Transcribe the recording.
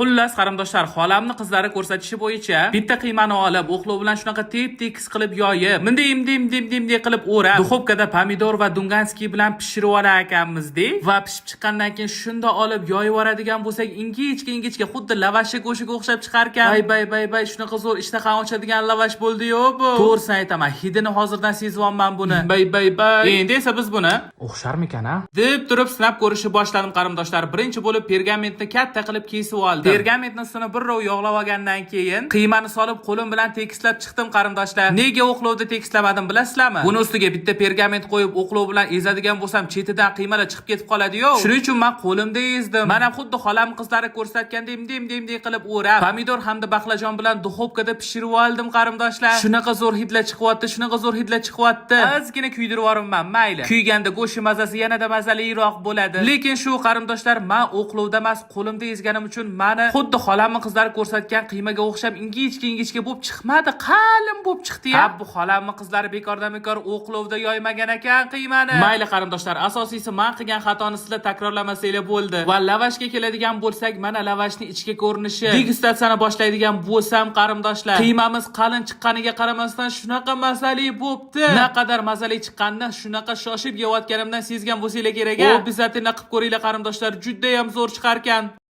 Xullas, qarindoshlar, xolamni qizlari ko'rsatishi bo'yicha bitta qiymani olib, o'qlov bilan shunaqa tep-tekis qilib yoyib, minday qilib o'rab, duxovkada pomidor va dunganskiy bilan pishirib olar ekanmiz-da. Va pishib chiqqandan keyin shunda olib yoyib yuboradigan bo'lsak, ingichka xuddi lavashga go'shiga o'xshab chiqar ekan. Bay, shunaqa zo'r ishtaha ochadigan lavash bo'ldi-yu bu. To'g'risini aytaman, hidini hozirdan sezyapman buni. Bay. Endi esa biz buni o'xsharmikan-a? deb turib sinab ko'rishni boshladim qarindoshlar. Birinchi bo'lib pergamentni katta qilib kesib oldim. Pergamentni ustini bir rov yog'lab olgandan keyin qiymani solib qo'lim bilan tekislab chiqdim qarindoshlar. Nega o'qlovda tekislamadim bilasizlarmi? Buni ustiga bitta pergament qo'yib o'qlov bilan ezadigan bo'lsam, chetidan qiymalar chiqib ketib qoladi-yu. Shuning uchun men qo'limda ezdim. Mana xuddi xolam qizlari ko'rsatgandek imdim qilib o'rab, pomidor hamda baqlajon bilan duxovkada pishirib oldim qarindoshlar. Shunaqa zo'r hidlar chiqyapti. Ozgina kuydirib yuboribman, mayli. Kuyganda go'sht mazasi yanada mazaliroq bo'ladi. Lekin shu qarindoshlar, men o'qlovda emas, qo'limda ezganim uchun mana xuddi xolamni qizlari ko'rsatgan qiymaga o'xshab ingichka bo'lib chiqmadi, qalin bo'lib chiqdi-ya. Bu xolamni qizlari bekor o'qlovda yoymagan ekan qiymani. Mayli qarindoshlar, asosiysi men qilgan xatoni sizlar takrorlamasanglar bo'ldi. Va lavashga keladigan bo'lsak, mana lavashning ichki ko'rinishi. Degustatsiyani boshlaydigan bo'lsam qarindoshlar, qiymamiz qalin chiqqaniga qaramasdan shunaqa mazali bo'pti. Naqadar mazali chiqqanini shunaqa shoshib yeyotganimdan sezgan bo'lsanglar kerak. Obizatini qilib ko'ringlar qarindoshlar, juda ham zo'r chiqar ekan.